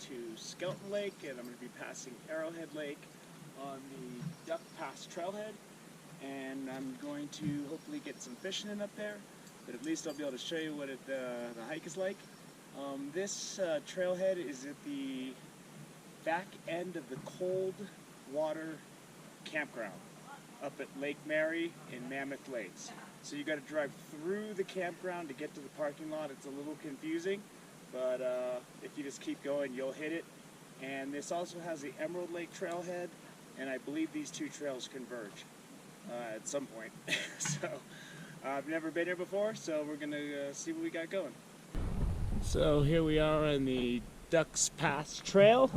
to Skelton Lake, and I'm going to be passing Arrowhead Lake on the Duck Pass Trailhead, and I'm going to hopefully get some fishing in up there, but at least I'll be able to show you what the hike is like. This trailhead is at the back end of the cold water campground up at Lake Mary in Mammoth Lakes. So you got to drive through the campground to get to the parking lot. It's a little confusing, but if you just keep going, you'll hit it. And this also has the Emerald Lake Trailhead, and I believe these two trails converge at some point. So I've never been here before, so we're gonna see what we got going. So here we are on the Duck Pass Trail.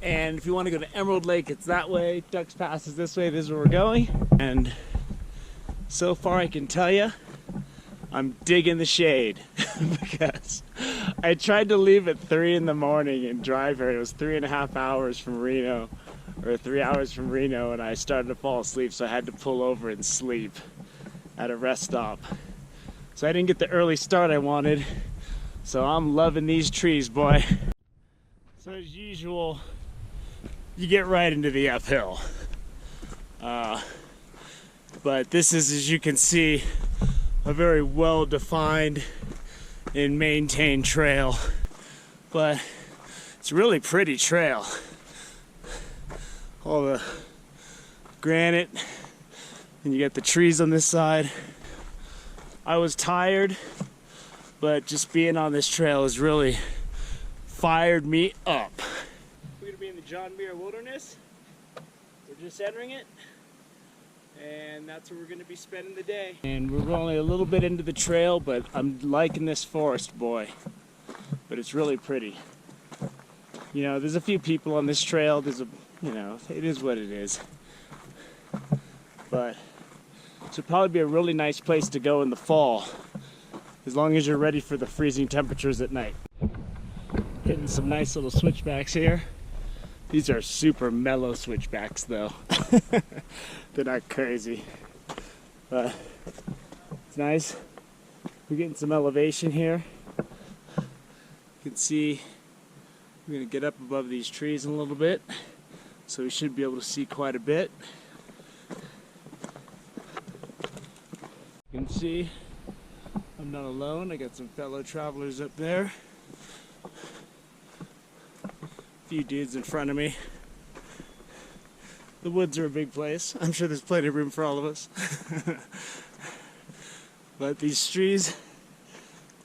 And if you want to go to Emerald Lake, it's that way. Duck Pass is this way. This is where we're going. And so far I can tell you, I'm digging the shade because I tried to leave at 3 in the morning and drive here. It was 3.5 hours from Reno, or 3 hours from Reno, and I started to fall asleep, so I had to pull over and sleep at a rest stop. So I didn't get the early start I wanted. So I'm loving these trees, boy. So as usual, you get right into the uphill. But this is, as you can see, a very well-defined and maintained trail. But it's a really pretty trail. All the granite, and you got the trees on this side. I was tired, but just being on this trail has really fired me up. We're gonna be in the John Muir Wilderness. We're just entering it, and that's where we're gonna be spending the day. And we're only a little bit into the trail, but I'm liking this forest, boy. But it's really pretty. You know, there's a few people on this trail. It is what it is. But this would probably be a really nice place to go in the fall, as long as you're ready for the freezing temperatures at night. Hitting some nice little switchbacks here. These are super mellow switchbacks though. They're not crazy, but it's nice. We're getting some elevation here. You can see we're gonna get up above these trees in a little bit, so we should be able to see quite a bit. You can see I'm not alone. I got some fellow travelers up there. A few dudes in front of me. The woods are a big place. I'm sure there's plenty of room for all of us. But these trees,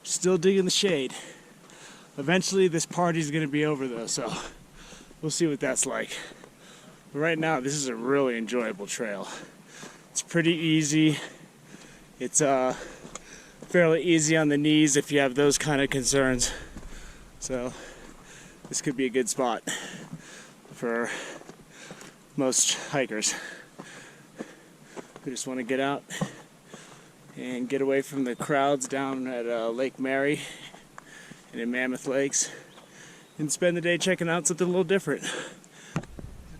still digging the shade. Eventually this party's gonna be over though, so we'll see what that's like. But right now, this is a really enjoyable trail. It's pretty easy. It's fairly easy on the knees if you have those kind of concerns. So this could be a good spot for most hikers who just want to get out and get away from the crowds down at Lake Mary and in Mammoth Lakes and spend the day checking out something a little different. There's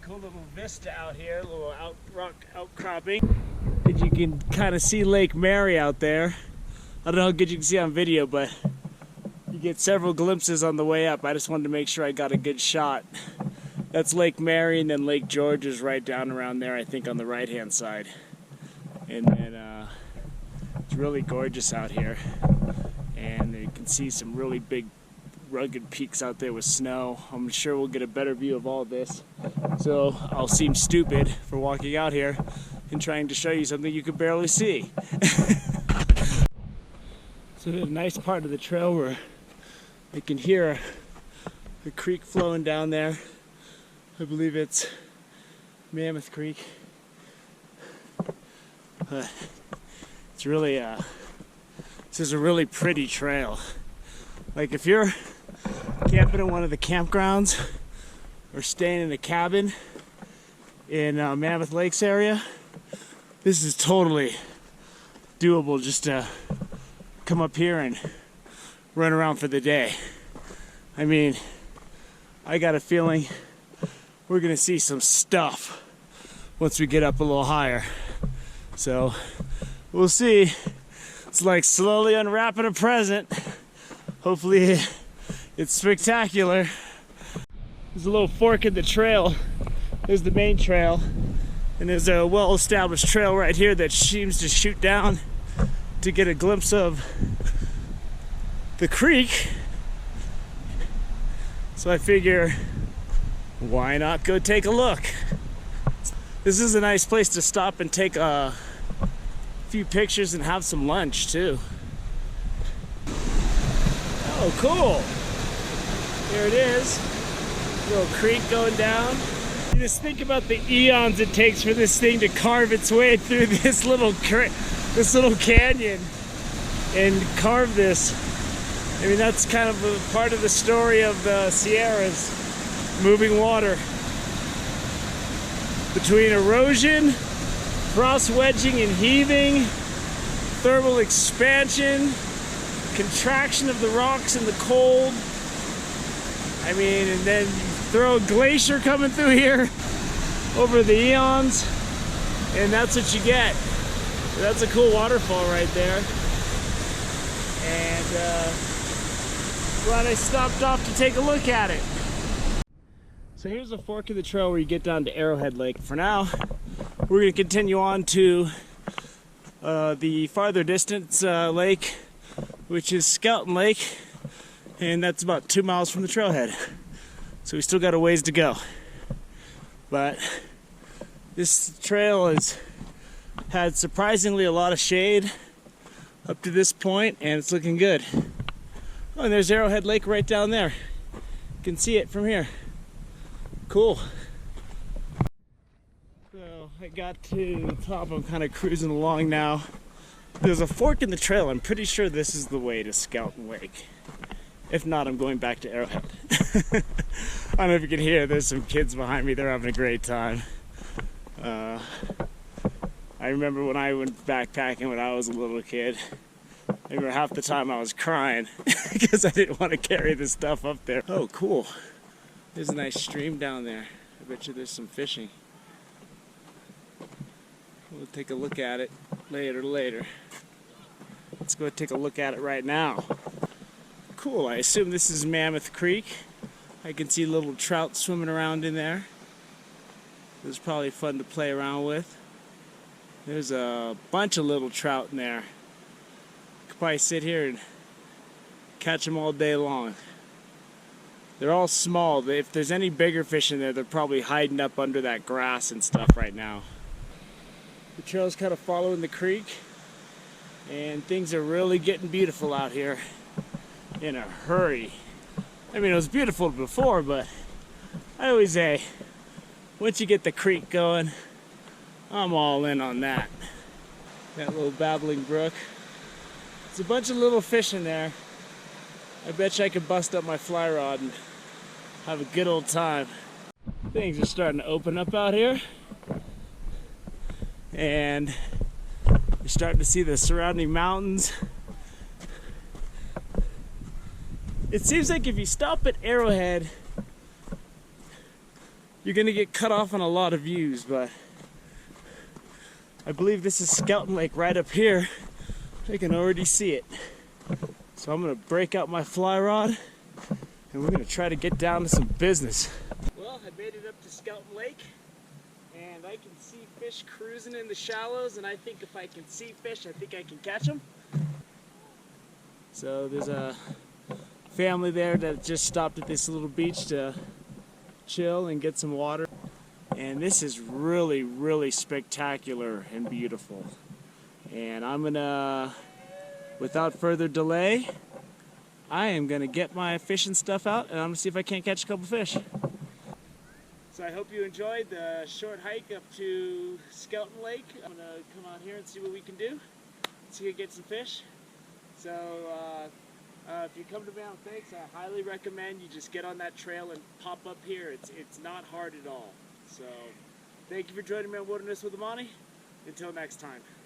a cool little vista out here, a little rock outcropping. You can kind of see Lake Mary out there. I don't know how good you can see on video, but you get several glimpses on the way up. I just wanted to make sure I got a good shot. That's Lake Mary, and then Lake George is right down around there, I think, on the right-hand side. And then it's really gorgeous out here. And you can see some really big, rugged peaks out there with snow. I'm sure we'll get a better view of all this. So I'll seem stupid for walking out here and trying to show you something you could barely see. So there's a nice part of the trail where I can hear the creek flowing down there. I believe it's Mammoth Creek. It's really this is a really pretty trail. Like if you're camping in one of the campgrounds or staying in a cabin in Mammoth Lakes area, this is totally doable just to come up here and run around for the day. I mean, I got a feeling we're gonna see some stuff once we get up a little higher. So we'll see. It's like slowly unwrapping a present. Hopefully It's spectacular. There's a little fork in the trail. There's the main trail, and there's a well-established trail right here that seems to shoot down to get a glimpse of the creek. So I figure, why not go take a look? This is a nice place to stop and take a few pictures and have some lunch too. Oh, cool. There it is. Little creek going down. You just think about the eons it takes for this thing to carve its way through this little canyon and carve this. I mean, that's kind of a part of the story of the Sierras, moving water. Between erosion, cross-wedging and heaving, thermal expansion, contraction of the rocks in the cold. I mean, and then you throw a glacier coming through here over the eons, and that's what you get. That's a cool waterfall right there. And glad I stopped off to take a look at it. So here's a fork of the trail where you get down to Arrowhead Lake. For now, we're going to continue on to the farther distance lake, which is Skelton Lake, and that's about 2 miles from the trailhead. So we still got a ways to go. But this trail has had surprisingly a lot of shade up to this point, and it's looking good. Oh, and there's Arrowhead Lake right down there. You can see it from here. Cool. So I got to the top. I'm kind of cruising along now. There's a fork in the trail. I'm pretty sure this is the way to Skelton Lake. If not, I'm going back to Arrowhead. I don't know if you can hear, there's some kids behind me. They're having a great time. I remember when I went backpacking when I was a little kid. I remember half the time I was crying because I didn't want to carry this stuff up there. Oh, cool. There's a nice stream down there. I bet you there's some fishing. We'll take a look at it later. Let's go take a look at it right now. Cool, I assume this is Mammoth Creek. I can see little trout swimming around in there. It was probably fun to play around with. There's a bunch of little trout in there. Could probably sit here and catch them all day long. They're all small. If there's any bigger fish in there, they're probably hiding up under that grass and stuff right now. The trail's kind of following the creek, and things are really getting beautiful out here in a hurry. I mean, it was beautiful before, but I always say, once you get the creek going, I'm all in on that. That little babbling brook. There's a bunch of little fish in there. I bet you I could bust up my fly rod and have a good old time. Things are starting to open up out here, and you're starting to see the surrounding mountains. It seems like if you stop at Arrowhead, you're gonna get cut off on a lot of views, but I believe this is Skelton Lake right up here. I can already see it. So I'm gonna break out my fly rod and we're gonna try to get down to some business. Well, I made it up to Skelton Lake, and I can see fish cruising in the shallows, and I think if I can see fish, I think I can catch them. So there's a family there that just stopped at this little beach to chill and get some water. And this is really, really spectacular and beautiful. And I'm gonna, without further delay, I am gonna get my fishing stuff out, and I'm gonna see if I can't catch a couple fish. So I hope you enjoyed the short hike up to Skelton Lake. I'm gonna come out here and see what we can do. See if we can get some fish. So if you come to Mammoth Creek, I highly recommend you just get on that trail and pop up here. It's not hard at all. So thank you for joining me on Wilderness with Amani. Until next time.